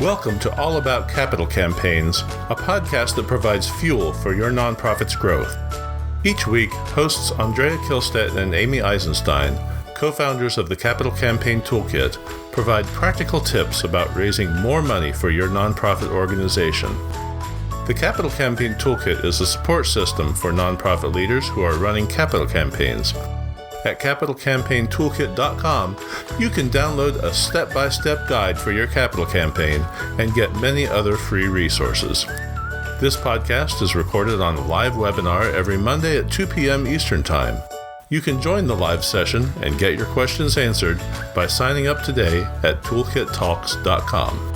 Welcome to All About Capital Campaigns, a podcast that provides fuel for your nonprofit's growth. Each week, hosts Andrea Kilstedt and Amy Eisenstein, co-founders of the Capital Campaign Toolkit, provide practical tips about raising more money for your nonprofit organization. The Capital Campaign Toolkit is a support system for nonprofit leaders who are running capital campaigns. At capitalcampaigntoolkit.com, you can download a step-by-step guide for your capital campaign and get many other free resources. This podcast is recorded on a live webinar every Monday at 2 p.m. Eastern Time. You can join the live session and get your questions answered by signing up today at toolkittalks.com.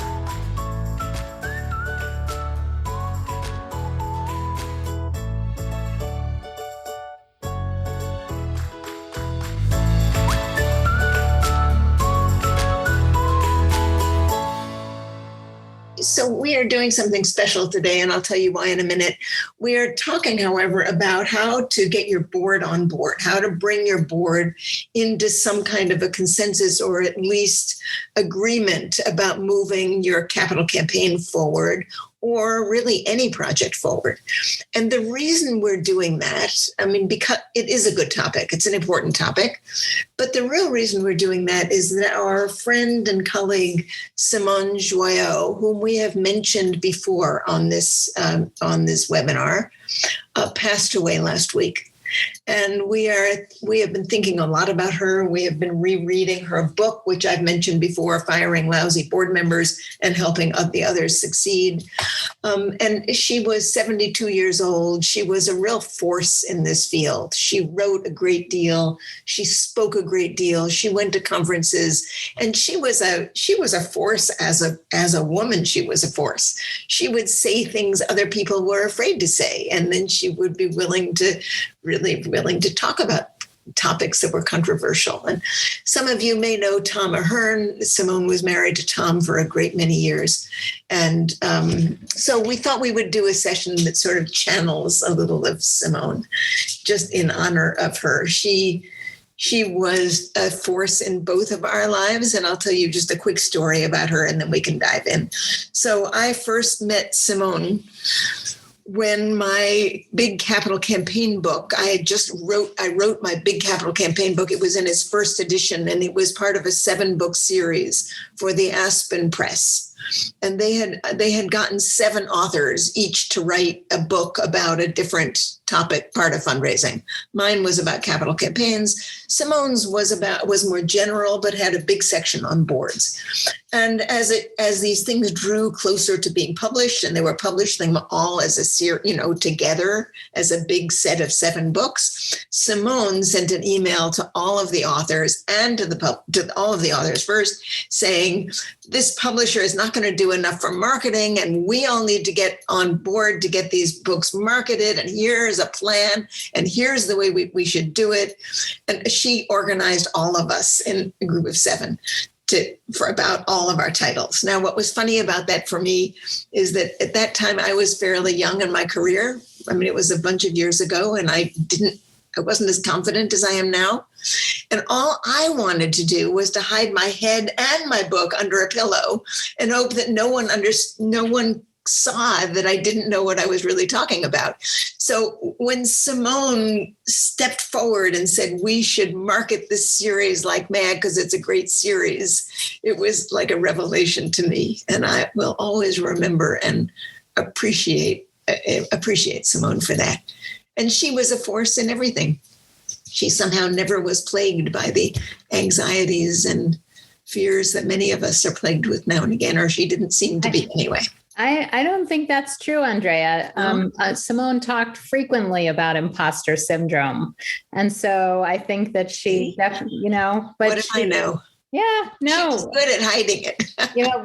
So we are doing something special today, and I'll tell you why in a minute. We are talking, however, about how to get your board on board, how to bring your board into some kind of a consensus or at least agreement about moving your capital campaign forward, or really any project forward. And the reason we're doing that, because it is a good topic, it's an important topic, but the real reason we're doing that is that our friend and colleague, Simone Joyaux, whom we have mentioned before on this webinar, passed away last week. And we have been thinking a lot about her. We have been rereading her book, which I've mentioned before, Firing Lousy Board Members and Helping the Others Succeed. And she was 72 years old. She was a real force in this field. She wrote a great deal. She spoke a great deal. She went to conferences, and she was a force as a woman. She was a force. She would say things other people were afraid to say, and then she would be willing to talk about topics that were controversial. And some of you may know Tom Ahern. Simone was married to Tom for a great many years. And so we thought we would do a session that sort of channels a little of Simone, just in honor of her. She was a force in both of our lives, and I'll tell you just a quick story about her, and then we can dive in. So I first met Simone when my big capital campaign book, I wrote my big capital campaign book. It was in its first edition, and it was part of a 7-book series for the Aspen Press. And they had gotten 7 authors each to write a book about a different topic, part of fundraising. Mine was about capital campaigns. Simone's was more general, but had a big section on boards. And as these things drew closer to being published, and they were publishing them all as a series, together as a big set of 7 books, Simone sent an email to all of the authors and to all of the authors first, saying, this publisher is not going to do enough for marketing, and we all need to get on board to get these books marketed, and here's a plan, and here's the way we should do it. And she organized all of us in a group of 7 for about all of our titles. Now, what was funny about that for me is that at that time I was fairly young in my career. It was a bunch of years ago, and I wasn't as confident as I am now. And all I wanted to do was to hide my head and my book under a pillow and hope that no one saw that I didn't know what I was really talking about. So when Simone stepped forward and said, we should market this series like mad because it's a great series, it was like a revelation to me. And I will always remember and appreciate Simone for that. And she was a force in everything. She somehow never was plagued by the anxieties and fears that many of us are plagued with now and again, or she didn't seem to be anyway. I don't think that's true, Andrea. Simone talked frequently about imposter syndrome. And so I think that she definitely, but what did I know? Yeah, no. She's good at hiding it.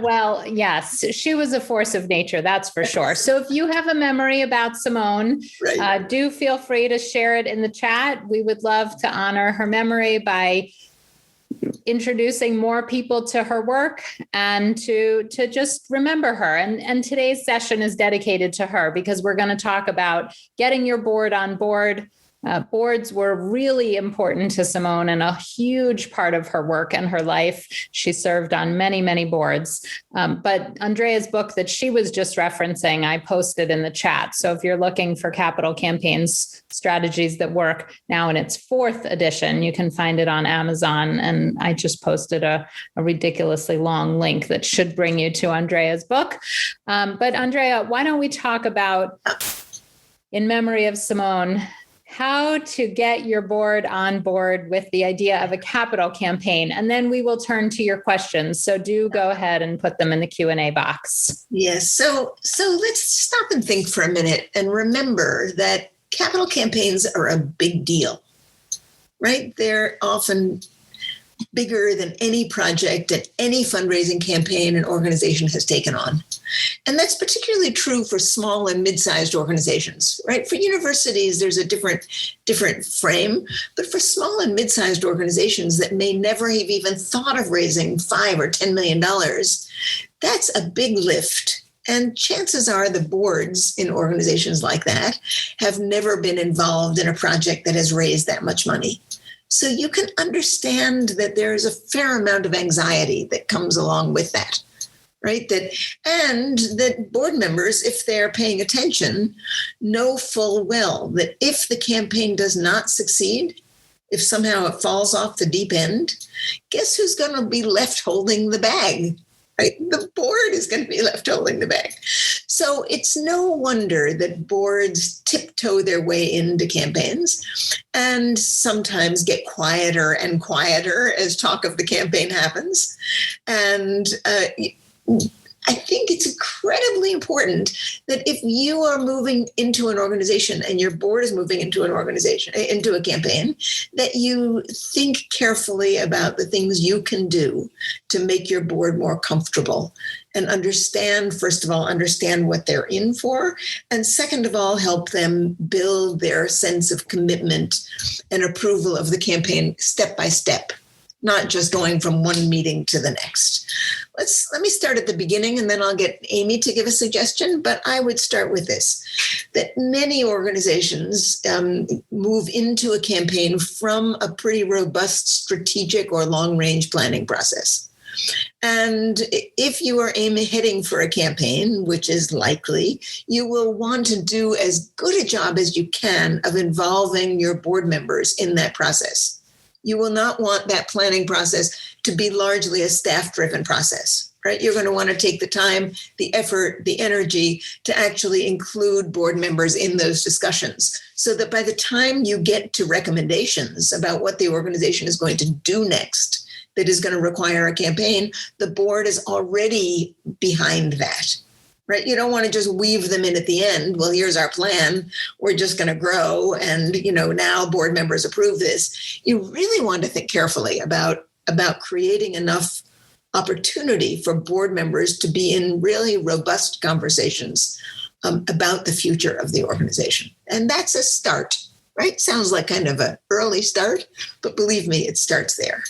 Well, yes, she was a force of nature, that's for sure. So if you have a memory about Simone, right, do feel free to share it in the chat. We would love to honor her memory by introducing more people to her work and to just remember her. And today's session is dedicated to her because we're going to talk about getting your board on board, Boards were really important to Simone and a huge part of her work and her life. She served on many, many boards. But Andrea's book that she was just referencing, I posted in the chat. So if you're looking for capital campaigns, strategies that work, now in its 4th edition, you can find it on Amazon. And I just posted a ridiculously long link that should bring you to Andrea's book. But Andrea, why don't we talk about, in memory of Simone, how to get your board on board with the idea of a capital campaign. And then we will turn to your questions. So do go ahead and put them in the Q&A box. Yes. So let's stop and think for a minute and remember that capital campaigns are a big deal, right? They're often bigger than any project that any fundraising campaign an organization has taken on. And that's particularly true for small and mid-sized organizations, right? For universities, there's a different frame, but for small and mid-sized organizations that may never have even thought of raising $5 or $10 million, that's a big lift. And chances are the boards in organizations like that have never been involved in a project that has raised that much money. So you can understand that there is a fair amount of anxiety that comes along with that, right? And that board members, if they're paying attention, know full well that if the campaign does not succeed, if somehow it falls off the deep end, guess who's going to be left holding the bag? Right? The board is going to be left holding the bag. So it's no wonder that boards tiptoe their way into campaigns and sometimes get quieter and quieter as talk of the campaign happens. And I think it's incredibly important that if you are moving into an organization and your board is moving into an organization, into a campaign, that you think carefully about the things you can do to make your board more comfortable and understand, first of all, understand what they're in for. And second of all, help them build their sense of commitment and approval of the campaign step by step, not just going from one meeting to the next. Let me start at the beginning and then I'll get Amy to give a suggestion, but I would start with this, that many organizations move into a campaign from a pretty robust strategic or long-range planning process. And if you are heading for a campaign, which is likely, you will want to do as good a job as you can of involving your board members in that process. You will not want that planning process to be largely a staff-driven process, right? You're going to want to take the time, the effort, the energy to actually include board members in those discussions so that by the time you get to recommendations about what the organization is going to do next that is going to require a campaign, the board is already behind that. Right? You don't want to just weave them in at the end. Well, here's our plan. We're just going to grow. And, now board members approve this. You really want to think carefully about creating enough opportunity for board members to be in really robust conversations about the future of the organization. And that's a start, right? Sounds like kind of an early start, but believe me, it starts there.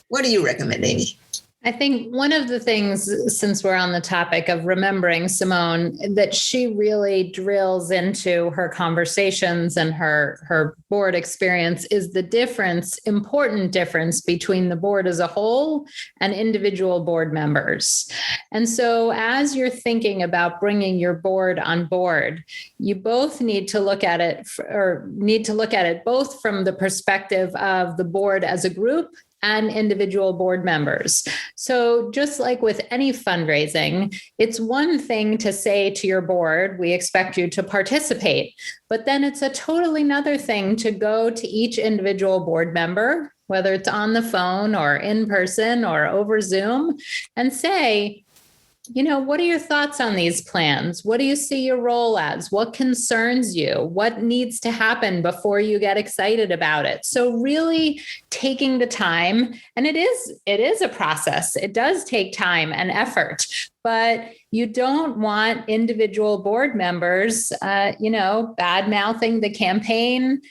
What do you recommend, Amy? I think one of the things, since we're on the topic of remembering Simone, that she really drills into her conversations and her board experience is the important difference between the board as a whole and individual board members. And so as you're thinking about bringing your board on board, you both need to look at it both from the perspective of the board as a group and individual board members. So just like with any fundraising, it's one thing to say to your board, we expect you to participate, but then it's a totally another thing to go to each individual board member, whether it's on the phone or in person or over Zoom, and say, what are your thoughts on these plans? What do you see your role as? What concerns you? What needs to happen before you get excited about it? So really taking the time, and it is a process. It does take time and effort, but you don't want individual board members, bad-mouthing the campaign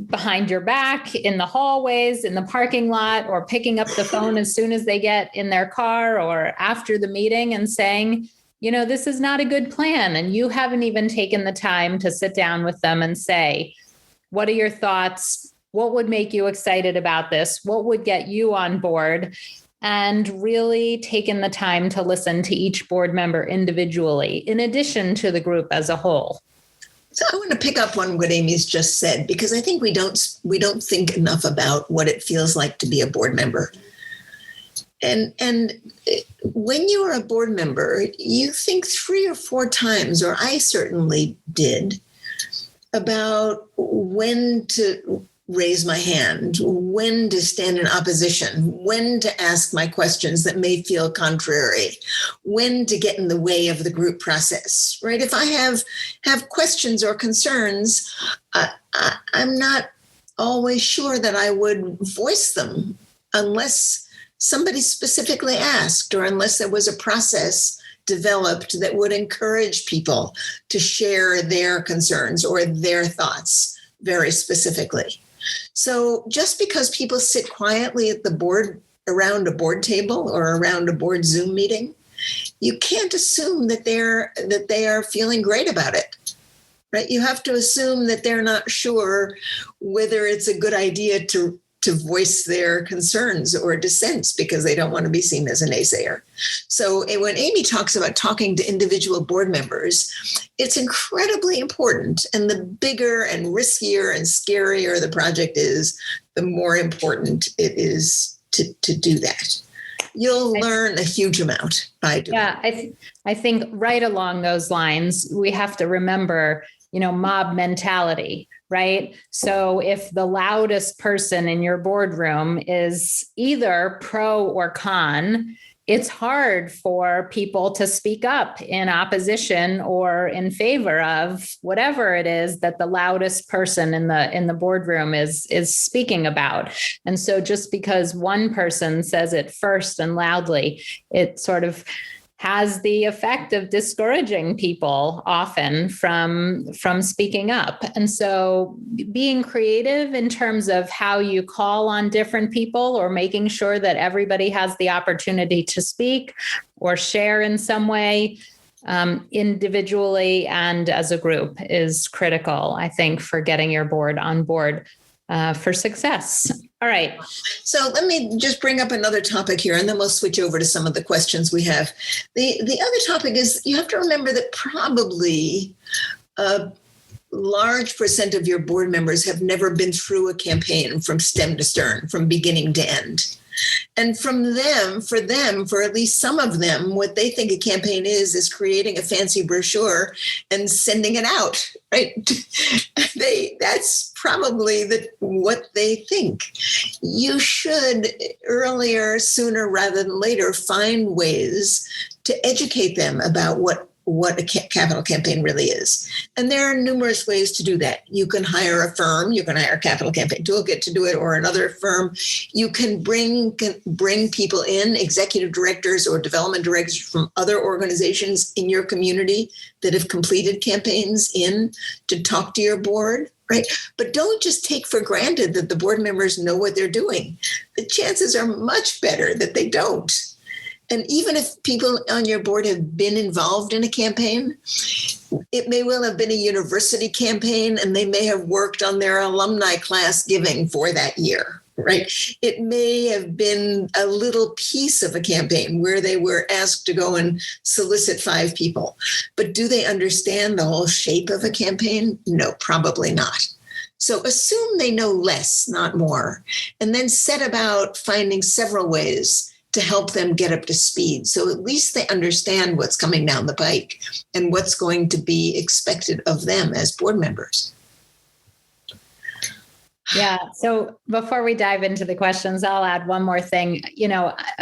behind your back, in the hallways, in the parking lot, or picking up the phone as soon as they get in their car or after the meeting and saying, this is not a good plan. And you haven't even taken the time to sit down with them and say, What are your thoughts? What would make you excited about this? What would get you on board? And really taking the time to listen to each board member individually, in addition to the group as a whole. So I want to pick up on what Amy's just said, because I think we don't think enough about what it feels like to be a board member. And when you are a board member, you think 3 or 4 times, or I certainly did, about when to raise my hand, when to stand in opposition, when to ask my questions that may feel contrary, when to get in the way of the group process, right? If I have questions or concerns, I'm not always sure that I would voice them unless somebody specifically asked, or unless there was a process developed that would encourage people to share their concerns or their thoughts very specifically. So just because people sit quietly at the board, around a board table or around a board Zoom meeting, you can't assume that they are feeling great about it, right? You have to assume that they're not sure whether it's a good idea to voice their concerns or dissents because they don't want to be seen as a naysayer. So when Amy talks about talking to individual board members, it's incredibly important. And the bigger and riskier and scarier the project is, the more important it is to do that. You'll learn a huge amount by doing it. Yeah, I think right along those lines, we have to remember, mob mentality. Right? So if the loudest person in your boardroom is either pro or con, it's hard for people to speak up in opposition or in favor of whatever it is that the loudest person in the boardroom is speaking about. And so just because one person says it first and loudly, it sort of has the effect of discouraging people often from speaking up. And so being creative in terms of how you call on different people, or making sure that everybody has the opportunity to speak or share in some way, individually and as a group, is critical, I think, for getting your board on board for success. All right. So let me just bring up another topic here, and then we'll switch over to some of the questions we have. The other topic is, you have to remember that probably a large percent of your board members have never been through a campaign from stem to stern, from beginning to end. And for at least some of them, what they think a campaign is creating a fancy brochure and sending it out, right? That's probably what they think. You should sooner rather than later, find ways to educate them about what a capital campaign really is. And there are numerous ways to do that. You can hire a firm, you can hire a capital campaign toolkit to do it, or another firm. You can bring people in, executive directors or development directors from other organizations in your community that have completed campaigns in to talk to your board, right? But don't just take for granted that the board members know what they're doing. The chances are much better that they don't. And even if people on your board have been involved in a campaign, it may well have been a university campaign, and they may have worked on their alumni class giving for that year, right? It may have been a little piece of a campaign where they were asked to go and solicit 5 people. But do they understand the whole shape of a campaign? No, probably not. So assume they know less, not more, and then set about finding several ways to help them get up to speed. So at least they understand what's coming down the pike and what's going to be expected of them as board members. Yeah. So before we dive into the questions, I'll add one more thing.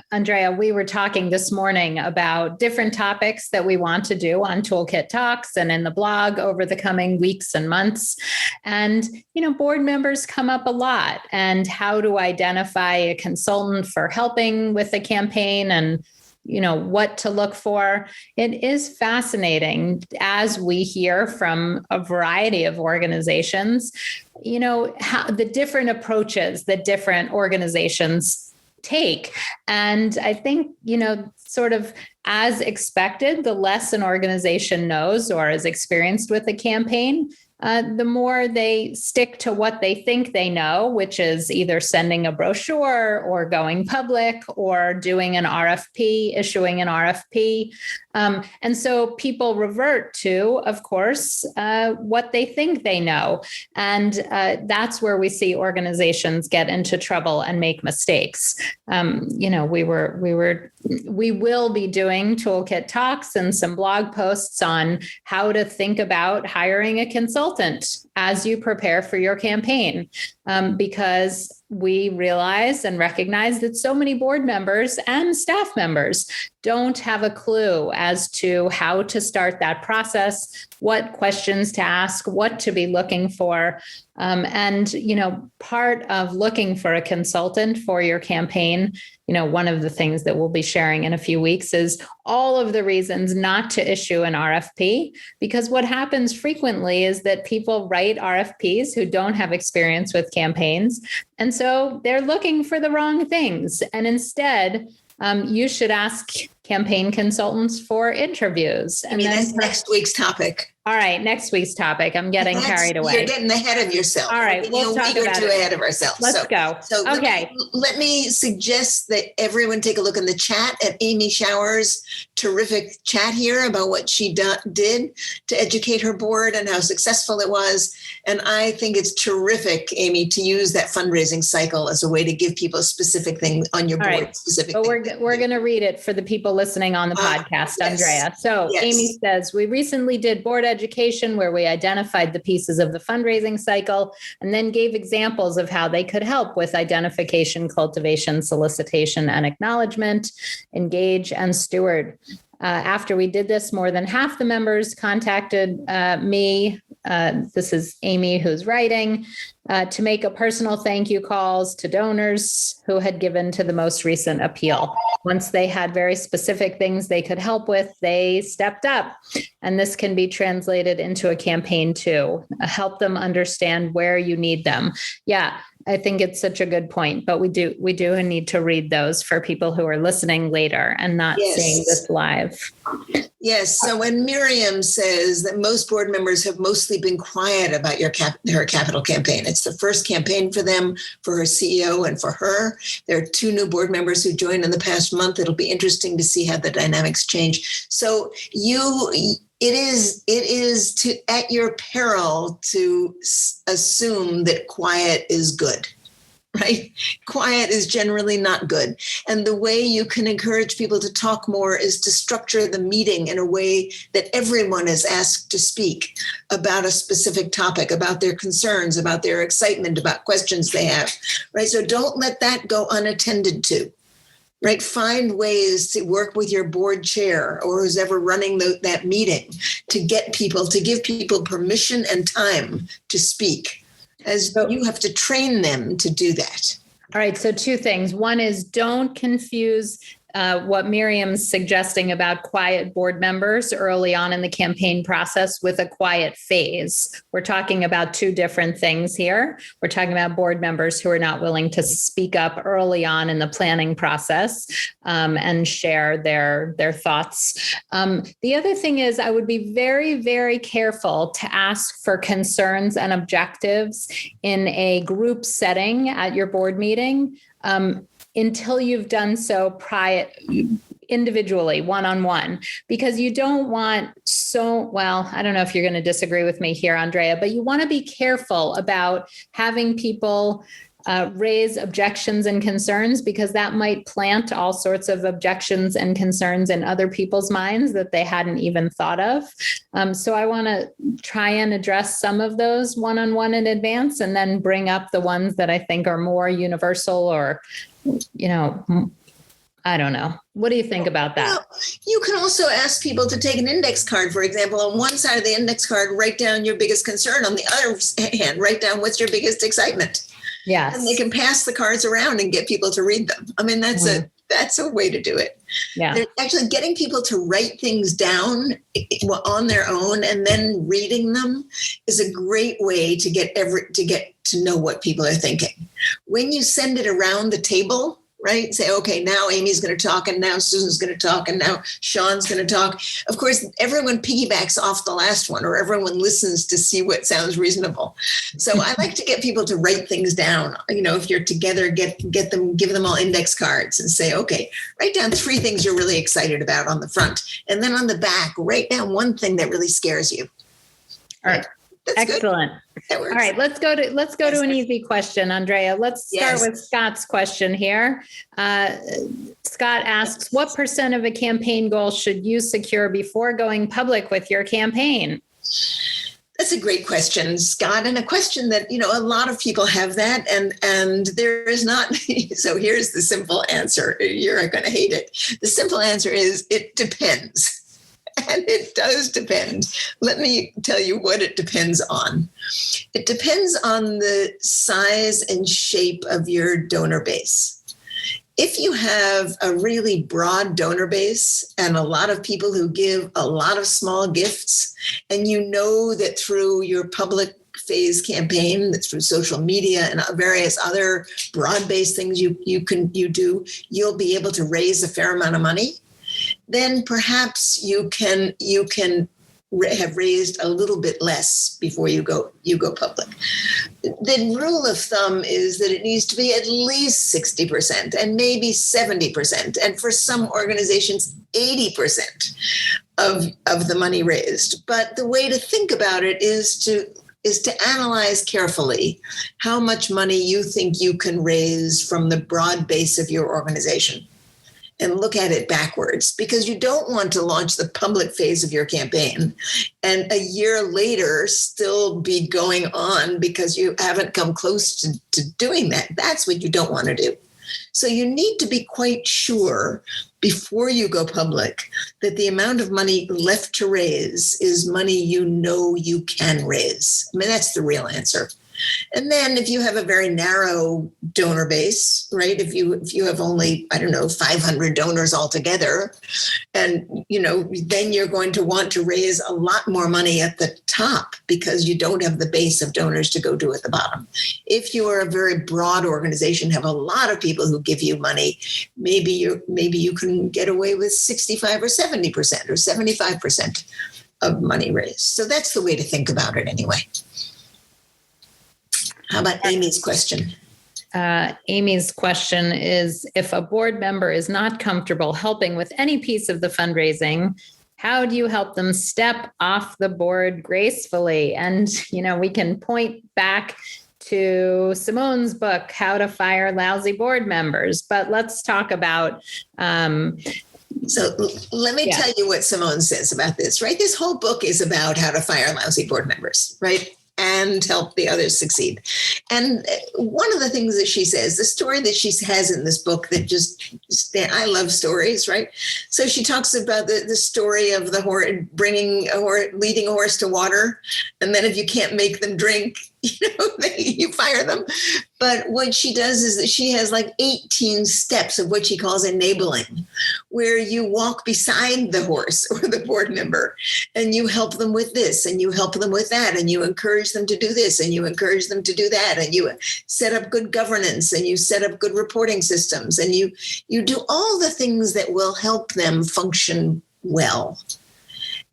Andrea, we were talking this morning about different topics that we want to do on Toolkit Talks and in the blog over the coming weeks and months. And, board members come up a lot, and how to identify a consultant for helping with a campaign, and what to look for. It is fascinating as we hear from a variety of organizations, how the different approaches that different organizations take. And I think, sort of as expected, the less an organization knows or is experienced with a campaign, the more they stick to what they think they know, which is either sending a brochure or going public or doing an RFP, issuing an RFP. And so people revert to, of course, what they think they know. And that's where we see organizations get into trouble and make mistakes. We will be doing toolkit talks and some blog posts on how to think about hiring a consultant as you prepare for your campaign, because we realize and recognize that so many board members and staff members don't have a clue as to how to start that process, what questions to ask, what to be looking for. And part of looking for a consultant for your campaign, one of the things that we'll be sharing in a few weeks is all of the reasons not to issue an RFP, because what happens frequently is that people write RFPs who don't have experience with campaigns. And so they're looking for the wrong things. And instead, you should ask campaign consultants for interviews. And that's next week's topic. All right, next week's topic. I'm getting carried away. You're getting ahead of yourself. All right, we'll talk about it. Ahead of ourselves. Let's go. So okay. Let me suggest that everyone take a look in the chat at Amy Shower's terrific chat here about what she did to educate her board and how successful it was. And I think it's terrific, Amy, to use that fundraising cycle as a way to give people specific things on your board. Right. Specific. But we're going to read it for the people listening on the podcast, yes. Andrea. So yes. Amy says, we recently did board education where we identified the pieces of the fundraising cycle and then gave examples of how they could help with identification, cultivation, solicitation, and acknowledgement, engage, and steward. After we did this, more than half the members contacted me. This is Amy who's writing, to make a personal thank you calls to donors who had given to the most recent appeal. Once they had very specific things they could help with, they stepped up. And this can be translated into a campaign too. Help them understand where you need them. Yeah. I think it's such a good point, but we do need to read those for people who are listening later and not seeing this live. Yes. So when Miriam says that most board members have mostly been quiet about her capital campaign, it's the first campaign for them, for her CEO and for her. There are 2 new board members who joined in the past month. It'll be interesting to see how the dynamics change. So it is to at your peril to assume that quiet is good, right? Quiet is generally not good. And the way you can encourage people to talk more is to structure the meeting in a way that everyone is asked to speak about a specific topic, about their concerns, about their excitement, about questions they have, right? So don't let that go unattended to. Right? Find ways to work with your board chair or who's ever running that meeting to give people permission and time to speak, as you have to train them to do that. All right. So 2 things. One is don't confuse what Miriam's suggesting about quiet board members early on in the campaign process with a quiet phase. We're talking about 2 different things here. We're talking about board members who are not willing to speak up early on in the planning process and share their thoughts. The other thing is I would be very, very careful to ask for concerns and objectives in a group setting at your board meeting. Until you've done so individually, one-on-one, because you don't want I don't know if you're going to disagree with me here, Andrea, but you want to be careful about having people raise objections and concerns, because that might plant all sorts of objections and concerns in other people's minds that they hadn't even thought of. So I want to try and address some of those one-on-one in advance and then bring up the ones that I think are more universal or I don't know. What do you think about that? Well, you can also ask people to take an index card, for example. On one side of the index card, write down your biggest concern. On the other hand, write down what's your biggest excitement. Yes. And they can pass the cards around and get people to read them. I mean, that's a way to do it. Yeah. They're actually getting people to write things down on their own and then reading them is a great way to get to know what people are thinking. When you send it around the table, right? Say, okay, now Amy's going to talk, and now Susan's going to talk, and now Sean's going to talk. Of course, everyone piggybacks off the last one, or everyone listens to see what sounds reasonable. So I like to get people to write things down. If you're together, give them all index cards and say, okay, write down 3 things you're really excited about on the front. And then on the back, write down 1 thing that really scares you. All right. That's excellent. All right, let's go to an easy question, Andrea. Let's start with Scott's question here. Scott asks, what % of a campaign goal should you secure before going public with your campaign? That's a great question, Scott, and a question that, a lot of people have that, and there is not. So here's the simple answer. You're going to hate it. The simple answer is it depends. And it does depend. Let me tell you what it depends on. It depends on the size and shape of your donor base. If you have a really broad donor base and a lot of people who give a lot of small gifts, and you know that through your public phase campaign, that through social media and various other broad-based things you do, you'll be able to raise a fair amount of money, then perhaps you can have raised a little bit less before you go public. The rule of thumb is that it needs to be at least 60% and maybe 70%, and for some organizations, 80% of the money raised. But the way to think about it is to analyze carefully how much money you think you can raise from the broad base of your organization, and look at it backwards, because you don't want to launch the public phase of your campaign and a year later still be going on because you haven't come close to doing that. That's what you don't want to do. So you need to be quite sure before you go public that the amount of money left to raise is money you can raise. I mean, that's the real answer. And then if you have a very narrow donor base, right? If you have only, 500 donors altogether, and, then you're going to want to raise a lot more money at the top because you don't have the base of donors to go to at the bottom. If you are a very broad organization, have a lot of people who give you money, maybe you can get away with 65 or 70% or 75% of money raised. So that's the way to think about it anyway. How about Amy's question? Amy's question is, if a board member is not comfortable helping with any piece of the fundraising, how do you help them step off the board gracefully? And, we can point back to Simone's book, How to Fire Lousy Board Members. But let's talk about... So let me tell you what Simone says about this, right? This whole book is about how to fire lousy board members, right? And help the others succeed. And one of the things that she says, the story that she has in this book that I love stories, right? So she talks about the story of the horse leading a horse to water. And then if you can't make them drink, you fire them. But what she does is that she has like 18 steps of what she calls enabling, where you walk beside the horse or the board member and you help them with this and you help them with that and you encourage them to do this and you encourage them to do that and you set up good governance and you set up good reporting systems and you do all the things that will help them function well.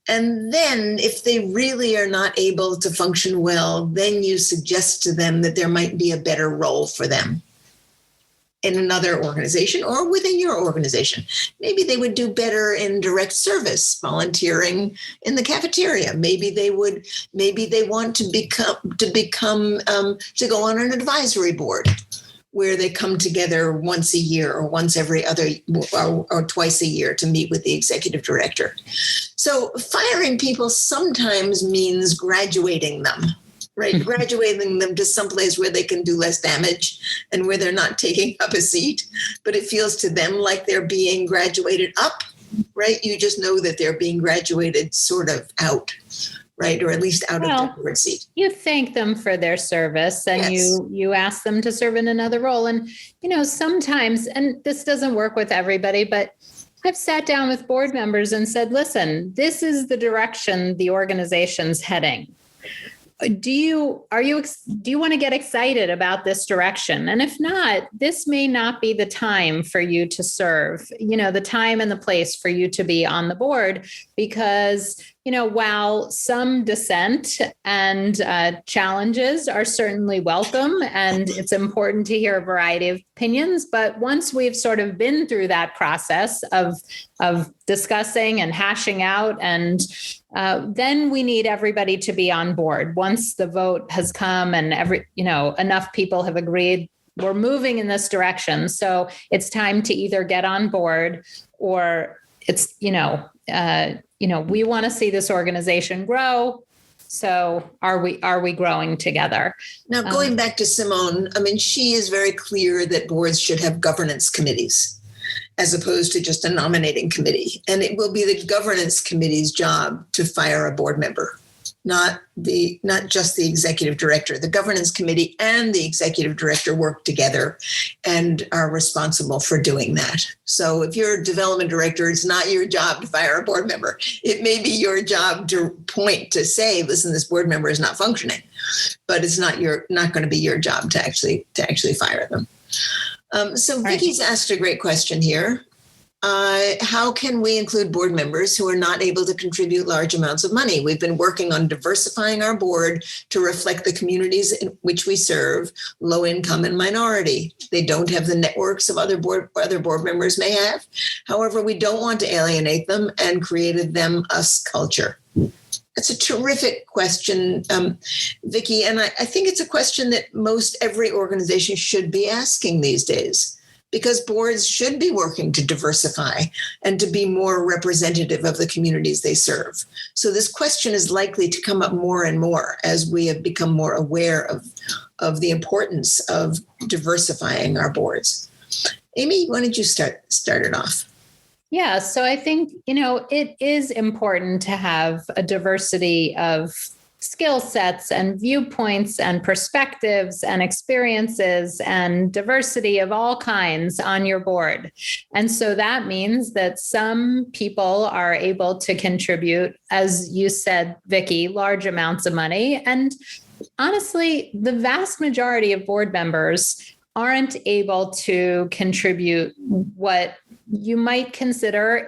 And then if they really are not able to function well, then you suggest to them that there might be a better role for them in another organization or within your organization. Maybe they would do better in direct service, volunteering in the cafeteria. Maybe they want to go on an advisory board where they come together once a year or once every other or twice a year to meet with the executive director. So firing people sometimes means graduating them, right? Graduating them to someplace where they can do less damage and where they're not taking up a seat, but it feels to them like they're being graduated up, right? You just know that they're being graduated sort of out. Right, or at least out of the board seat. You thank them for their service and you ask them to serve in another role. And, sometimes, and this doesn't work with everybody, but I've sat down with board members and said, listen, this is the direction the organization's heading. do you want to get excited about this direction? And if not, this may not be the time for you to serve, the time and the place for you to be on the board, because while some dissent and challenges are certainly welcome, and it's important to hear a variety of opinions, but once we've sort of been through that process of discussing and hashing out, and then we need everybody to be on board. Once the vote has come and enough people have agreed, we're moving in this direction. So it's time to either get on board, or it's, we want to see this organization grow. So are we growing together? Now, going back to Simone, she is very clear that boards should have governance committees as opposed to just a nominating committee. And it will be the governance committee's job to fire a board member, not just the executive director. The governance committee and the executive director work together and are responsible for doing that. So if you're a development director, it's not your job to fire a board member. It may be your job to point to say, listen, this board member is not functioning, but it's not going to be your job to actually fire them. So Vicky's asked a great question here. How can we include board members who are not able to contribute large amounts of money? We've been working on diversifying our board to reflect the communities in which we serve, low income and minority. They don't have the networks of other board members may have. However, we don't want to alienate them and created them us culture. That's a terrific question, Vicki. And I think it's a question that most every organization should be asking these days, because boards should be working to diversify and to be more representative of the communities they serve. So this question is likely to come up more and more as we have become more aware of the importance of diversifying our boards. Amy, why don't you start it off? Yeah, so I think, it is important to have a diversity of skill sets and viewpoints and perspectives and experiences and diversity of all kinds on your board. And so that means that some people are able to contribute, as you said, Vicki, large amounts of money. And honestly, the vast majority of board members aren't able to contribute what you might consider,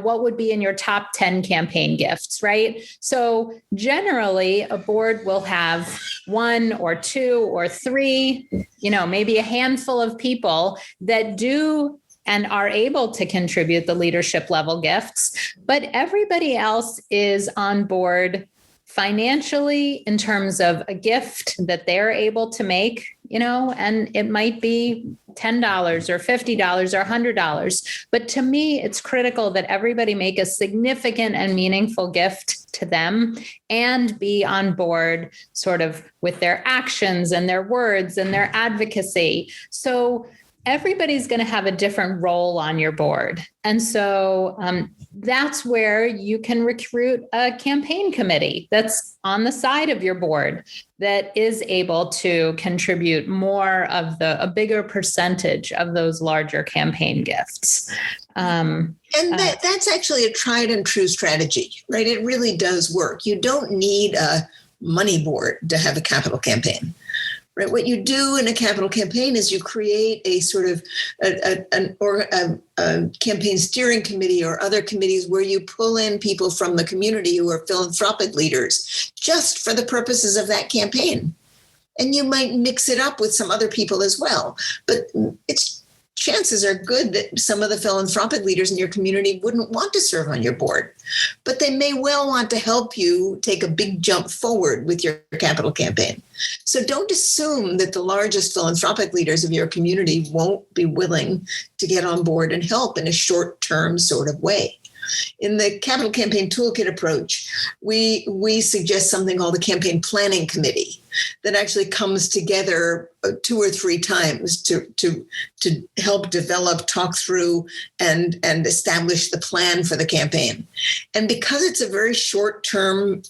what would be in your top 10 campaign gifts, right? So generally, a board will have one or two or three, maybe a handful of people that do and are able to contribute the leadership level gifts, but everybody else is on board financially in terms of a gift that they're able to make, and it might be $10 or $50 or $100. But to me, it's critical that everybody make a significant and meaningful gift to them and be on board sort of with their actions and their words and their advocacy. So everybody's going to have a different role on your board. And so that's where you can recruit a campaign committee that's on the side of your board that is able to contribute more of a bigger percentage of those larger campaign gifts. And that's actually a tried and true strategy, right? It really does work. You don't need a money board to have a capital campaign. Right. What you do in a capital campaign is you create a sort of a campaign steering committee or other committees where you pull in people from the community who are philanthropic leaders just for the purposes of that campaign. And you might mix it up with some other people as well. But chances are good that some of the philanthropic leaders in your community wouldn't want to serve on your board, but they may well want to help you take a big jump forward with your capital campaign. So don't assume that the largest philanthropic leaders of your community won't be willing to get on board and help in a short-term sort of way. In the capital campaign toolkit approach, we suggest something called the campaign planning committee that actually comes together 2 or 3 times to help develop, talk through, and establish the plan for the campaign. And because it's a very short-term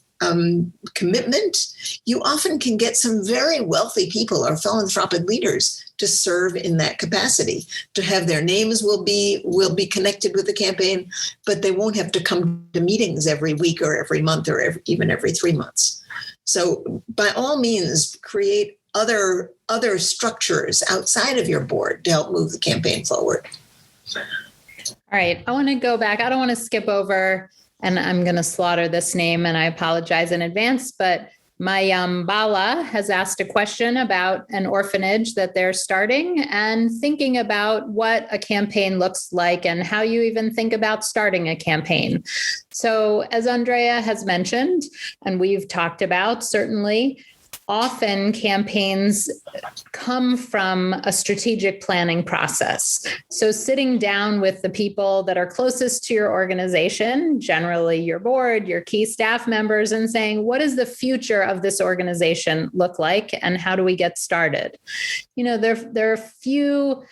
commitment, you often can get some very wealthy people or philanthropic leaders to serve in that capacity, to have their names will be connected with the campaign, but they won't have to come to meetings every week or every month or even every 3 months. So by all means, create other structures outside of your board to help move the campaign forward. All right. I want to go back. I don't want to skip over, and I'm going to slaughter this name, and I apologize in advance, but Bala has asked a question about an orphanage that they're starting and thinking about what a campaign looks like and how you even think about starting a campaign. So as Andrea has mentioned, and we've talked about, certainly, often campaigns come from a strategic planning process. So sitting down with the people that are closest to your organization, generally your board, your key staff members, and saying, what does the future of this organization look like? And how do we get started? There are a few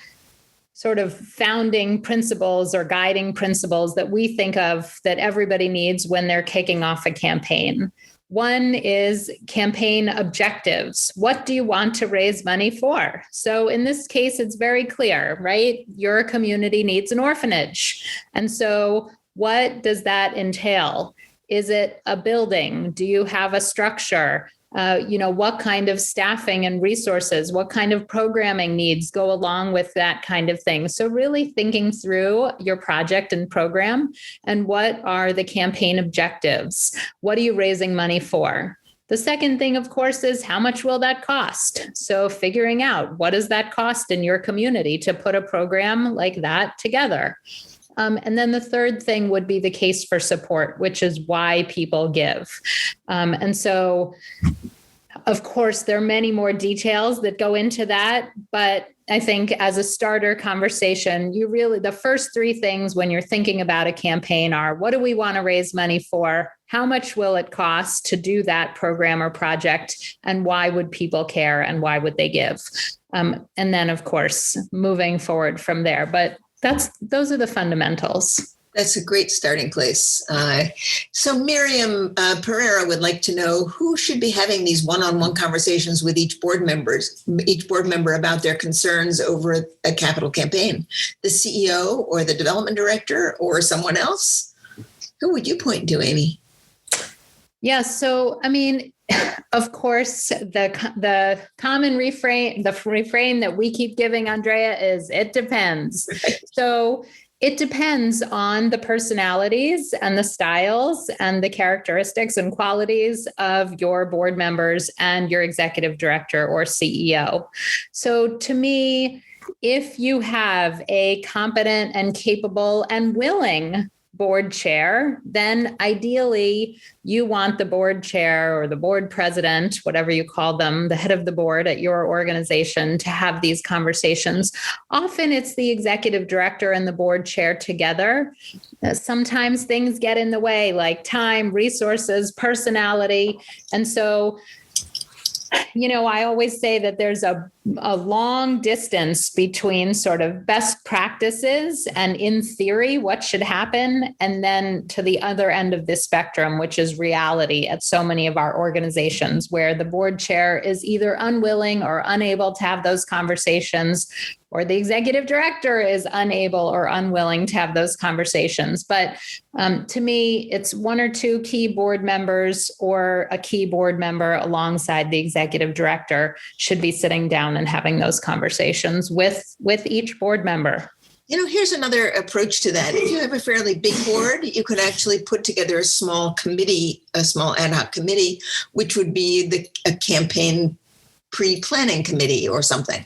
sort of founding principles or guiding principles that we think of that everybody needs when they're kicking off a campaign. One is campaign objectives. What do you want to raise money for? So in this case, it's very clear, right? Your community needs an orphanage. And so what does that entail? Is it a building? Do you have a structure? What kind of staffing and resources, what kind of programming needs go along with that kind of thing? So really thinking through your project and program and what are the campaign objectives? What are you raising money for? The second thing, of course, is how much will that cost? So figuring out what does that cost in your community to put a program like that together? And then the third thing would be the case for support, which is why people give. And so, of course, there are many more details that go into that. But I think as a starter conversation, the first three things when you're thinking about a campaign are, what do we want to raise money for? How much will it cost to do that program or project? And why would people care? And why would they give? And then, of course, moving forward from there. But those are the fundamentals. That's a great starting place. So Miriam Pereira would like to know who should be having these one-on-one conversations with each board member about their concerns over a capital campaign. The CEO or the development director or someone else? Who would you point to, Amy? Yeah. So, of course, the common refrain, that we keep giving, Andrea, is it depends. So it depends on the personalities and the styles and the characteristics and qualities of your board members and your executive director or CEO. So to me, if you have a competent and capable and willing board chair, then ideally you want the board chair or the board president, whatever you call them, the head of the board at your organization, to have these conversations. Often it's the executive director and the board chair together. Sometimes things get in the way, like time, resources, personality. And so, I always say that there's a long distance between sort of best practices and in theory, what should happen, and then to the other end of this spectrum, which is reality at so many of our organizations, where the board chair is either unwilling or unable to have those conversations, or the executive director is unable or unwilling to have those conversations. But to me, it's one or two key board members or a key board member alongside the executive director should be sitting down and having those conversations with each board member. Here's another approach to that. If you have a fairly big board, you could actually put together a small committee, a small ad hoc committee, which would be a campaign pre-planning committee or something.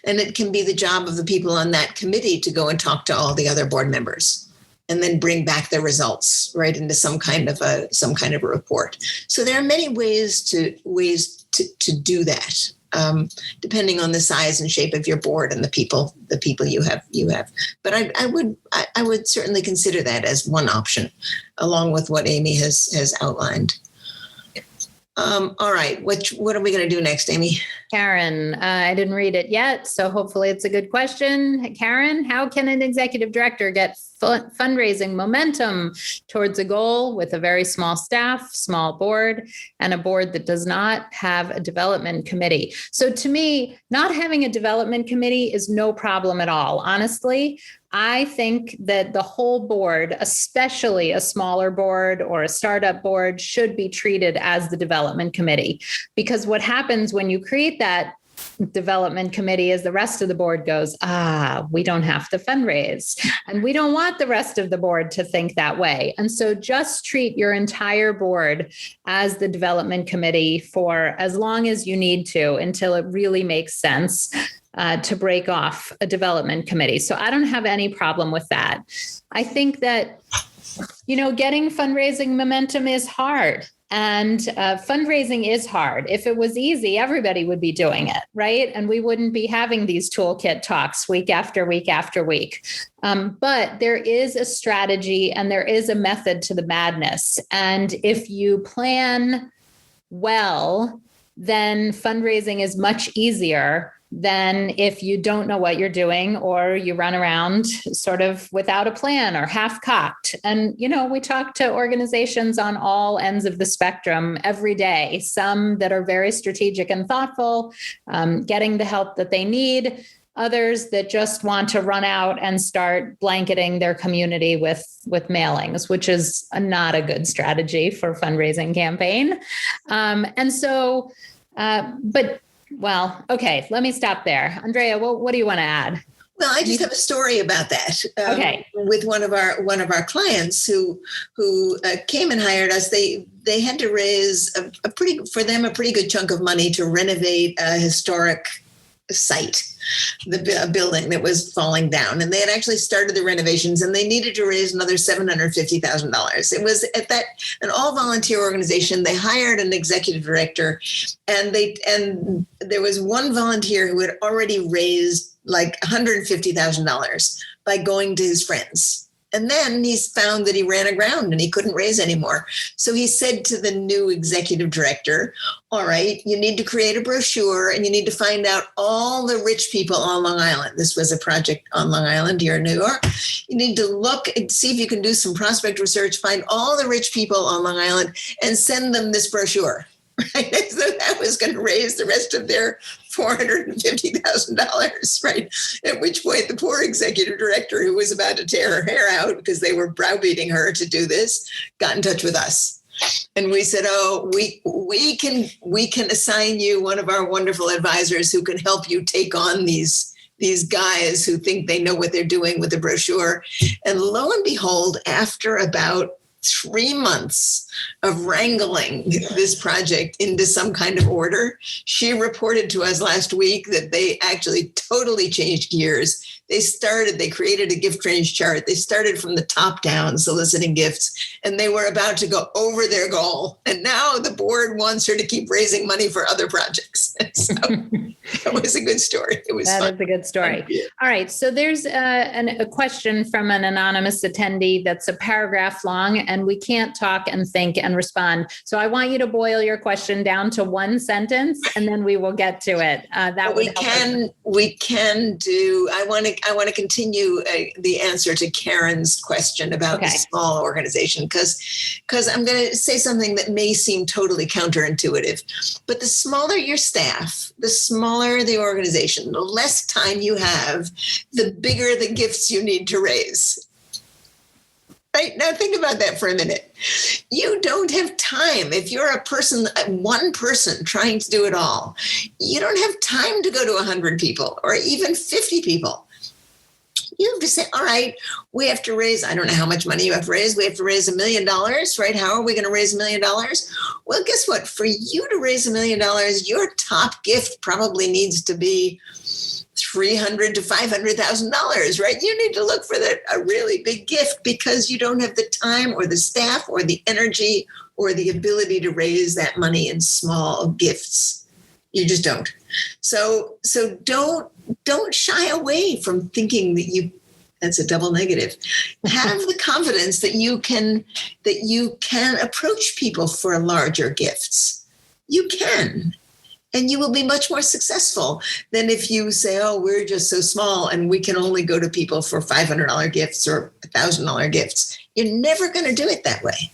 And it can be the job of the people on that committee to go and talk to all the other board members and then bring back the results right into some kind of a report. So there are many ways to do that, depending on the size and shape of your board and the people you have. But I would certainly consider that as one option, along with what Amy has outlined. All right. What are we going to do next, Amy? Karen, I didn't read it yet, so hopefully it's a good question. Karen, how can an executive director get fundraising momentum towards a goal with a very small staff, small board, and a board that does not have a development committee? So to me, not having a development committee is no problem at all. Honestly, I think that the whole board, especially a smaller board or a startup board, should be treated as the development committee. Because what happens when you create that development committee is the rest of the board goes, we don't have to fundraise. And we don't want the rest of the board to think that way. And so just treat your entire board as the development committee for as long as you need to until it really makes sense to break off a development committee. So I don't have any problem with that. I think that, getting fundraising momentum is hard. And fundraising is hard. If it was easy, everybody would be doing it, right? And we wouldn't be having these toolkit talks week after week after week. But there is a strategy and there is a method to the madness. And if you plan well, then fundraising is much easier than if you don't know what you're doing or you run around sort of without a plan or half-cocked. And, we talk to organizations on all ends of the spectrum every day, some that are very strategic and thoughtful, getting the help that they need, others that just want to run out and start blanketing their community with mailings, which is not a good strategy for a fundraising campaign. Well, okay, let me stop there. Andrea, what do you want to add? Well, I just have a story about that. Okay. With one of our clients who came and hired us. They had to raise a pretty good chunk of money to renovate a historic site, the building that was falling down. And they had actually started the renovations and they needed to raise another $750,000. It was an all volunteer organization. They hired an executive director and there was one volunteer who had already raised like $150,000 by going to his friends. And then he's found that he ran aground and he couldn't raise anymore. So he said to the new executive director, all right, you need to create a brochure and you need to find out all the rich people on Long Island. This was a project on Long Island here in New York. You need to look and see if you can do some prospect research, find all the rich people on Long Island and send them this brochure. Right? So that was going to raise the rest of their $450,000, right? At which point the poor executive director, who was about to tear her hair out because they were browbeating her to do this, got in touch with us. And we said, we can assign you one of our wonderful advisors who can help you take on these guys who think they know what they're doing with the brochure. And lo and behold, after about 3 months of wrangling this project into some kind of order, she reported to us last week that they actually totally changed gears. They created a gift range chart. They started from the top down soliciting gifts, and they were about to go over their goal. And now the board wants her to keep raising money for other projects. So that was a good story. It was fun. That is a good story. All right. So there's a question from an anonymous attendee that's a paragraph long, and we can't talk and think and respond. So I want you to boil your question down to one sentence, and then we will get to it. We can do. I want to continue the answer to Karen's question about the small organization because I'm going to say something that may seem totally counterintuitive, but the smaller your staff, the smaller the organization, the less time you have, the bigger the gifts you need to raise. Right? Now think about that for a minute. You don't have time. If you're one person trying to do it all, you don't have time to go to 100 people or even 50 people. You have to say, all right, we have to raise, I don't know how much money you have to raise. We have to raise $1 million, right? How are we going to raise $1 million? Well, guess what? For you to raise $1 million, your top gift probably needs to be $300,000 to $500,000, right? You need to look for a really big gift because you don't have the time or the staff or the energy or the ability to raise that money in small gifts. You just don't. So don't shy away from thinking that that's a double negative. Have the confidence that you can approach people for larger gifts. You can. And you will be much more successful than if you say, oh, we're just so small and we can only go to people for $500 gifts or $1,000 gifts. You're never going to do it that way.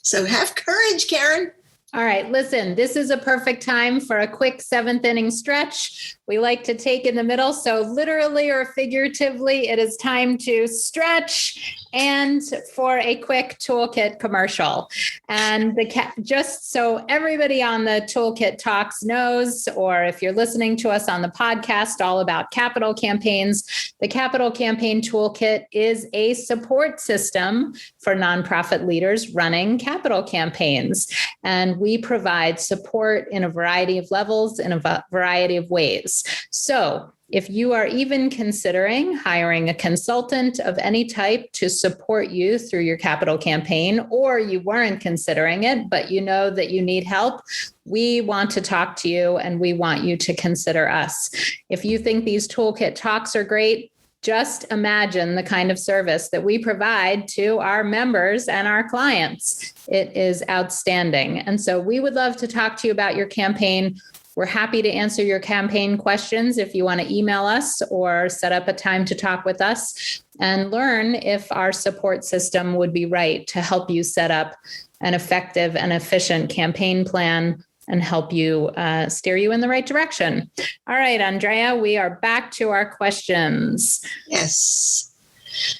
So have courage, Karen. All right, listen, this is a perfect time for a quick seventh inning stretch. We like to take in the middle. So literally or figuratively, it is time to stretch and for a quick toolkit commercial. And just so everybody on the Toolkit Talks knows, or if you're listening to us on the podcast all about capital campaigns, the Capital Campaign Toolkit is a support system for nonprofit leaders running capital campaigns. And we provide support in a variety of levels, in a variety of ways. So if you are even considering hiring a consultant of any type to support you through your capital campaign, or you weren't considering it, but you know that you need help, we want to talk to you and we want you to consider us. If you think these Toolkit Talks are great, just imagine the kind of service that we provide to our members and our clients. It is outstanding. And so we would love to talk to you about your campaign. We're happy to answer your campaign questions if you want to email us or set up a time to talk with us and learn if our support system would be right to help you set up an effective and efficient campaign plan and help you steer you in the right direction. All right, Andrea, we are back to our questions. Yes.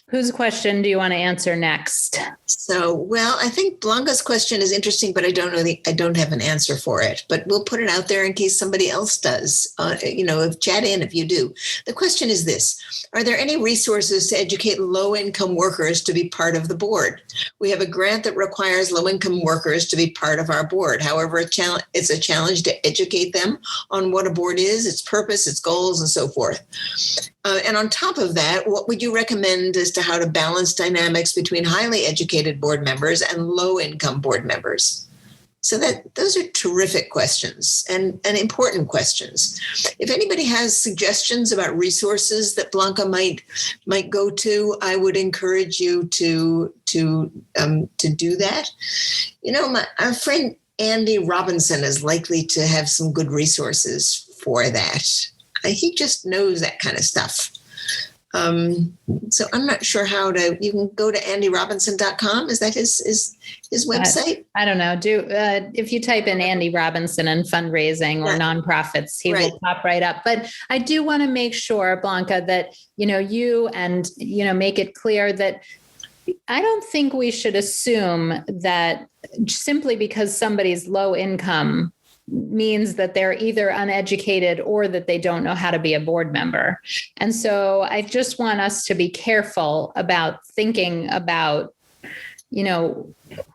Whose question do you want to answer next? So, well, I think Blanca's question is interesting, but I don't have an answer for it. But we'll put it out there in case somebody else does. Chat in if you do. The question is this: are there any resources to educate low-income workers to be part of the board? We have a grant that requires low-income workers to be part of our board. However, it's a challenge to educate them on what a board is, its purpose, its goals, and so forth. And on top of that, what would you recommend as to how to balance dynamics between highly educated board members and low-income board members? So those are terrific questions and important questions. If anybody has suggestions about resources that Blanca might go to, I would encourage you to do that. Our friend Andy Robinson is likely to have some good resources for that. He just knows that kind of stuff. So I'm not sure you can go to andyrobinson.com. Is that his website? I don't know. If you type in Andy Robinson and fundraising or nonprofits, he will pop right up. But I do want to make sure, Blanca, that, you and, make it clear that I don't think we should assume that simply because somebody's low income means that they're either uneducated or that they don't know how to be a board member. And so I just want us to be careful about thinking about,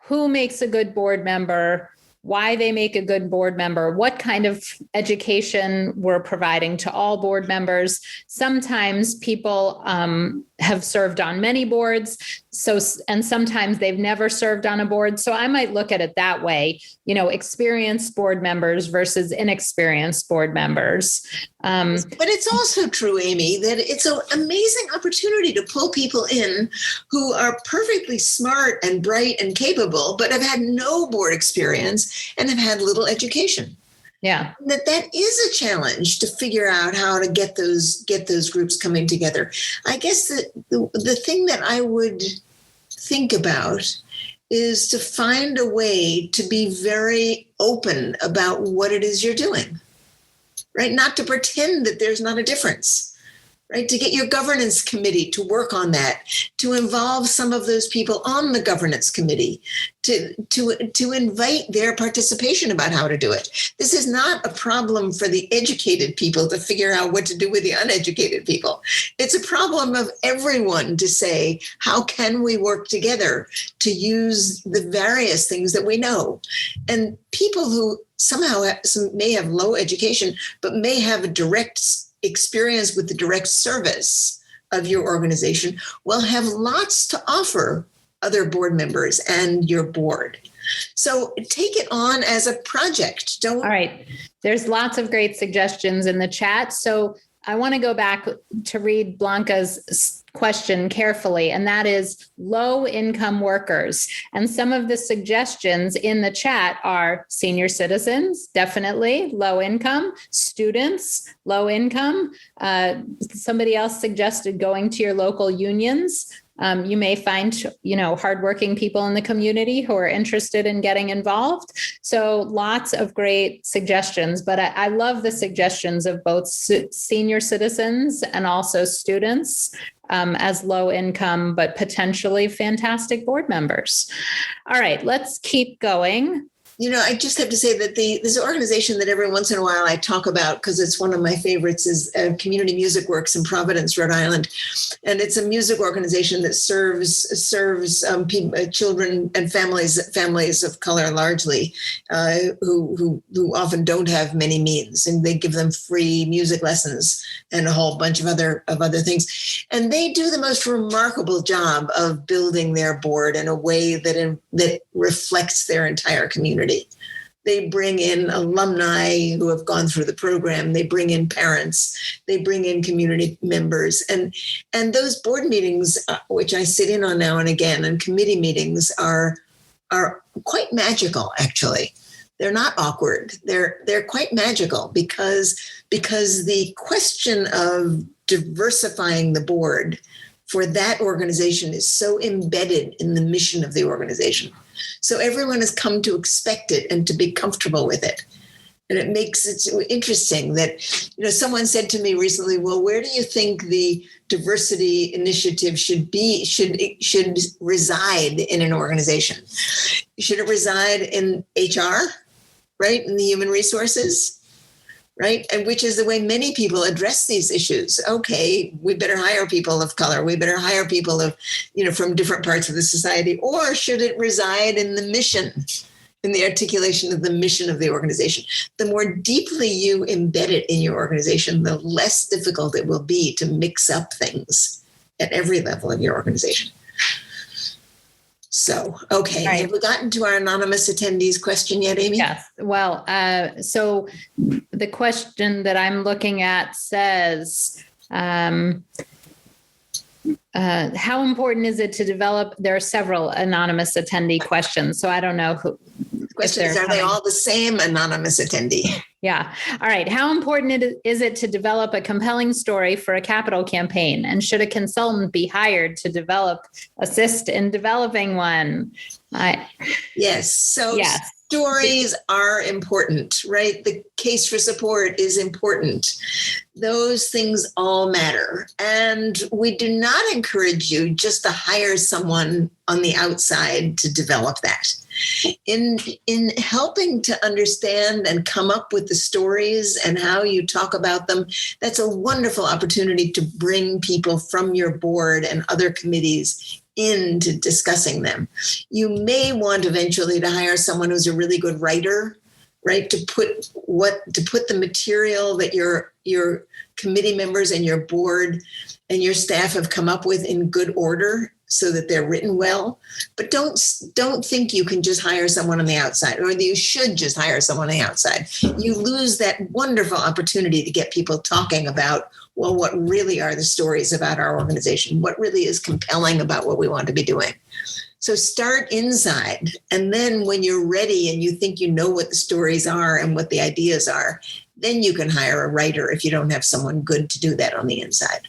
who makes a good board member, why they make a good board member, what kind of education we're providing to all board members. Sometimes people have served on many boards, and sometimes they've never served on a board. So I might look at it that way, experienced board members versus inexperienced board members. But it's also true, Amy, that it's an amazing opportunity to pull people in who are perfectly smart and bright and capable, but have had no board experience and have had little education. Yeah. That is a challenge to figure out how to get those groups coming together. I guess that the thing that I would think about is to find a way to be very open about what it is you're doing, right? Not to pretend that there's not a difference. Right, to get your governance committee to work on that, to involve some of those people on the governance committee, to invite their participation about how to do it. This is not a problem for the educated people to figure out what to do with the uneducated people. It's a problem of everyone to say, how can we work together to use the various things that we know? And people who somehow may have low education, but may have a direct experience with the direct service of your organization will have lots to offer other board members and your board. So take it on as a project. All right. There's lots of great suggestions in the chat. So I want to go back to read Blanca's question carefully, and that is low income workers. And some of the suggestions in the chat are senior citizens, definitely low income, students, low income. Somebody else suggested going to your local unions. You may find, hardworking people in the community who are interested in getting involved. So lots of great suggestions, but I love the suggestions of both senior citizens and also students as low income, but potentially fantastic board members. All right, let's keep going. I just have to say that this organization that every once in a while I talk about, because it's one of my favorites, is Community Music Works in Providence, Rhode Island. And it's a music organization that serves children and families of color largely, who often don't have many means. And they give them free music lessons and a whole bunch of other things. And they do the most remarkable job of building their board in a way that reflects their entire community. They bring in alumni who have gone through the program. They bring in parents. They bring in community members. And those board meetings, which I sit in on now and again, and committee meetings are quite magical, actually. They're not awkward. They're quite magical because the question of diversifying the board for that organization is so embedded in the mission of the organization. So everyone has come to expect it and to be comfortable with it. And it makes it interesting that, someone said to me recently, well, where do you think the diversity initiative should reside in an organization? Should it reside in HR, right? In the human resources? Right? And which is the way many people address these issues. Okay, we better hire people of color. We better hire people of, from different parts of the society. Or should it reside in the mission, in the articulation of the mission of the organization? The more deeply you embed it in your organization, the less difficult it will be to mix up things at every level of your organization. So, okay. Right. Have we gotten to our anonymous attendees question yet, Amy? Yes. Well, so the question that I'm looking at says, how important is it to develop? There are several anonymous attendee questions, so I don't know who. The question is, are they all the same anonymous attendee? Yeah. All right. How important is it to develop a compelling story for a capital campaign? And should a consultant be hired to assist in developing one? Yes. So yes. Stories are important, right? The case for support is important. Those things all matter. And we do not encourage you just to hire someone on the outside to develop that. In helping to understand and come up with the stories and how you talk about them, that's a wonderful opportunity to bring people from your board and other committees into discussing them. You may want eventually to hire someone who's a really good writer, right? To put the material that your committee members and your board and your staff have come up with in good order, so that they're written well. But don't think you can just hire someone on the outside, or that you should just hire someone on the outside. You lose that wonderful opportunity to get people talking about, well, what really are the stories about our organization? What really is compelling about what we want to be doing? So start inside. And then when you're ready and you think you know what the stories are and what the ideas are, then you can hire a writer if you don't have someone good to do that on the inside.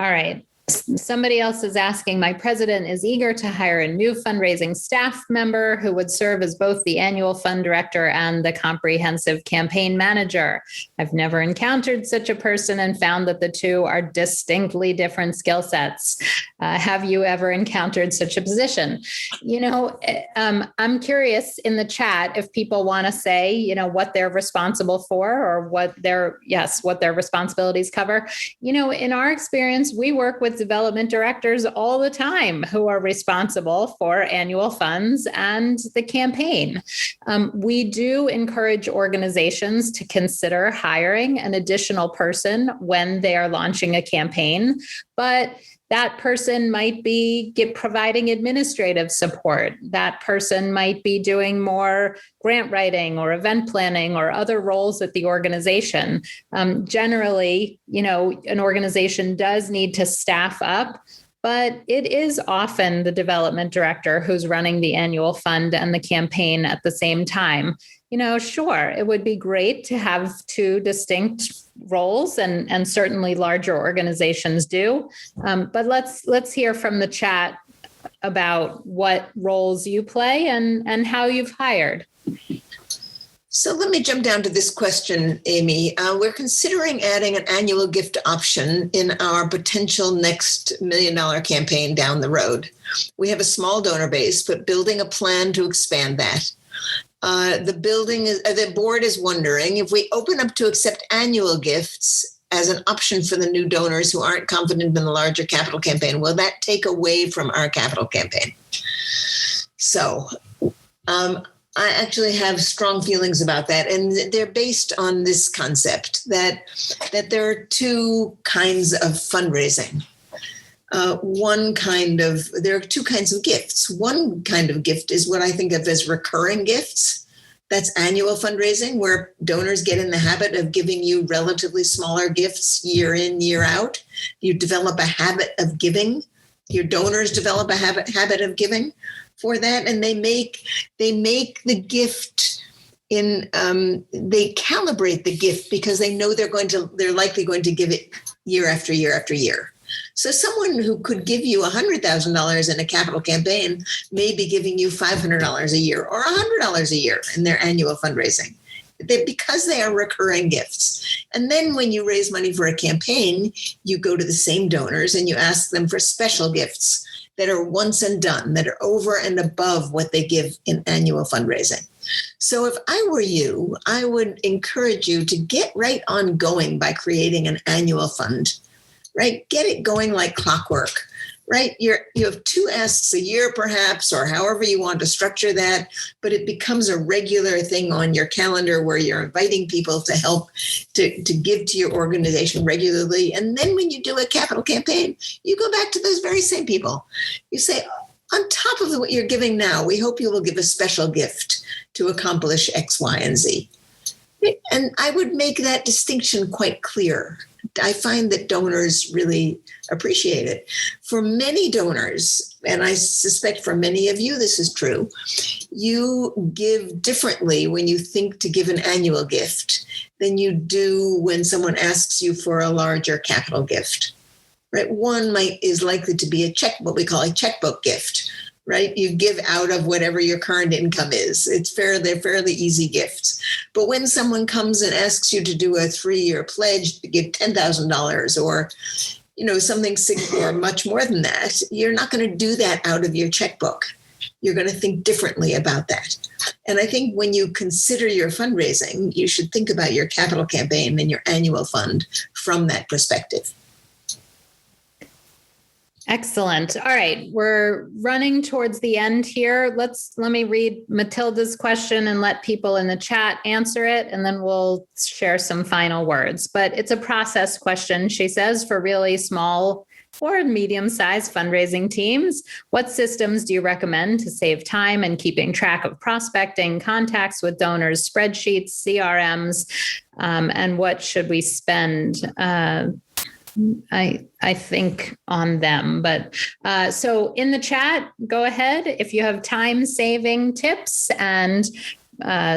All right. Somebody else is asking, my president is eager to hire a new fundraising staff member who would serve as both the annual fund director and the comprehensive campaign manager. I've never encountered such a person and found that the two are distinctly different skill sets. Have you ever encountered such a position? I'm curious in the chat if people want to say, what they're responsible for or what their responsibilities cover. In our experience, we work with development directors all the time who are responsible for annual funds and the campaign. We do encourage organizations to consider hiring an additional person when they are launching a campaign, but that person might be providing administrative support. That person might be doing more grant writing or event planning or other roles at the organization. Generally, an organization does need to staff up, but it is often the development director who's running the annual fund and the campaign at the same time. sure, it would be great to have two distinct roles, and certainly larger organizations do. But let's hear from the chat about what roles you play and how you've hired. So let me jump down to this question, Amy. We're considering adding an annual gift option in our potential next $1 million campaign down the road. We have a small donor base, but building a plan to expand that. The board is wondering if we open up to accept annual gifts as an option for the new donors who aren't confident in the larger capital campaign, will that take away from our capital campaign? So, I actually have strong feelings about that, and they're based on this concept that there are two kinds of fundraising. There are two kinds of gifts. One kind of gift is what I think of as recurring gifts. That's annual fundraising, where donors get in the habit of giving you relatively smaller gifts year in, year out. You develop a habit of giving. Your donors develop a habit of giving for that, and they make the gift they calibrate the gift because they know they're likely going to give it year after year after year. So someone who could give you $100,000 in a capital campaign may be giving you $500 a year or $100 a year in their annual fundraising, because they are recurring gifts. And then when you raise money for a campaign, you go to the same donors and you ask them for special gifts that are once and done, that are over and above what they give in annual fundraising. So if I were you, I would encourage you to get right on going by creating an annual fund, right? Get it going like clockwork, right? You have 2 asks a year, perhaps, or however you want to structure that, but it becomes a regular thing on your calendar where you're inviting people to help to give to your organization regularly. And then when you do a capital campaign, you go back to those very same people. You say, on top of what you're giving now, we hope you will give a special gift to accomplish X, Y, and Z. And I would make that distinction quite clear. I find that donors really appreciate it. For many donors, and I suspect for many of you this is true, you give differently when you think to give an annual gift than you do when someone asks you for a larger capital gift. Right? One is likely to be what we call a checkbook gift. Right? You give out of whatever your current income is. They're fairly easy gifts. But when someone comes and asks you to do a 3-year pledge to give $10,000 or, something or much more than that, you're not going to do that out of your checkbook. You're going to think differently about that. And I think when you consider your fundraising, you should think about your capital campaign and your annual fund from that perspective. Excellent. All right. We're running towards the end here. Let me read Matilda's question and let people in the chat answer it, and then we'll share some final words. But it's a process question. She says, for really small or medium-sized fundraising teams, what systems do you recommend to save time and keeping track of prospecting, contacts with donors, spreadsheets, CRMs, and what should we spend I think on them, but so in the chat, go ahead. If you have time saving tips and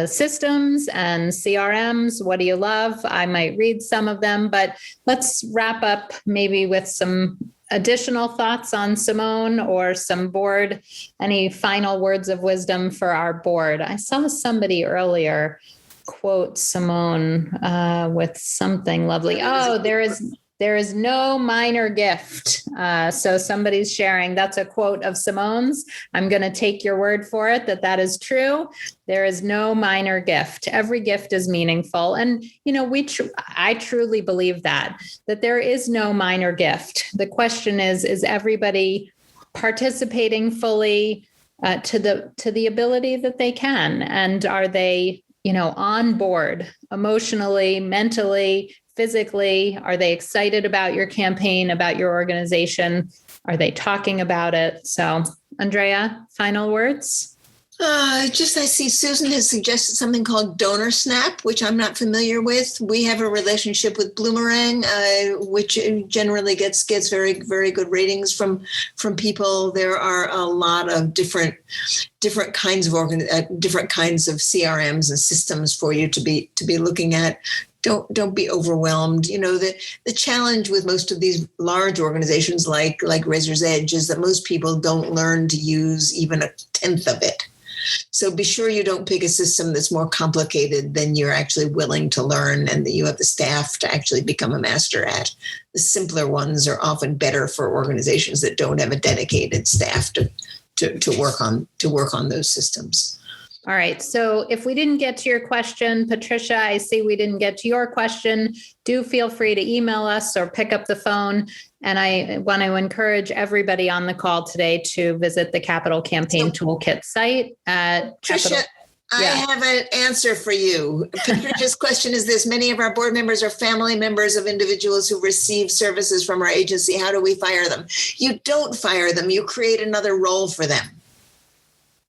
systems and CRMs, what do you love? I might read some of them, but let's wrap up maybe with some additional thoughts on Simone or some board, any final words of wisdom for our board. I saw somebody earlier quote Simone with something lovely. Oh, there is no minor gift. So somebody's sharing, that's a quote of Simone's. I'm going to take your word for it that is true. There is no minor gift. Every gift is meaningful. And, I truly believe that there is no minor gift. The question is everybody participating fully to the ability that they can? And are they, on board emotionally, mentally, physically? Are they excited about your campaign, about your organization? Are they talking about it? So, Andrea, final words? I see Susan has suggested something called Donor Snap, which I'm not familiar with. We have a relationship with Bloomerang, which generally gets very, very good ratings from people. There are a lot of different kinds of different kinds of CRMs and systems for you to be looking at. Don't be overwhelmed. The challenge with most of these large organizations like Razor's Edge is that most people don't learn to use even a tenth of it. So be sure you don't pick a system that's more complicated than you're actually willing to learn and that you have the staff to actually become a master at. The simpler ones are often better for organizations that don't have a dedicated staff to work on those systems. All right. So if we didn't get to your question, Patricia, I see we didn't get to your question. Do feel free to email us or pick up the phone. And I want to encourage everybody on the call today to visit the Capital Campaign Toolkit site at Patricia, I have an answer for you. Patricia's question is this: many of our board members are family members of individuals who receive services from our agency. How do we fire them? You don't fire them. You create another role for them.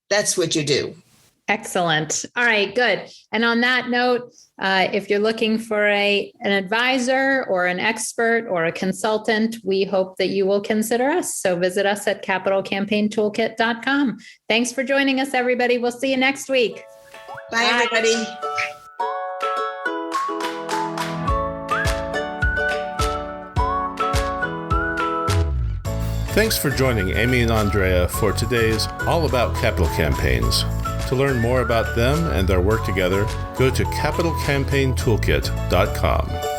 That's what you do. Excellent. All right, good. And on that note, if you're looking for an advisor or an expert or a consultant, we hope that you will consider us. So visit us at capitalcampaigntoolkit.com. Thanks for joining us, everybody. We'll see you next week. Bye, everybody. Thanks for joining Amy and Andrea for today's All About Capital Campaigns. To learn more about them and their work together, go to capitalcampaigntoolkit.com.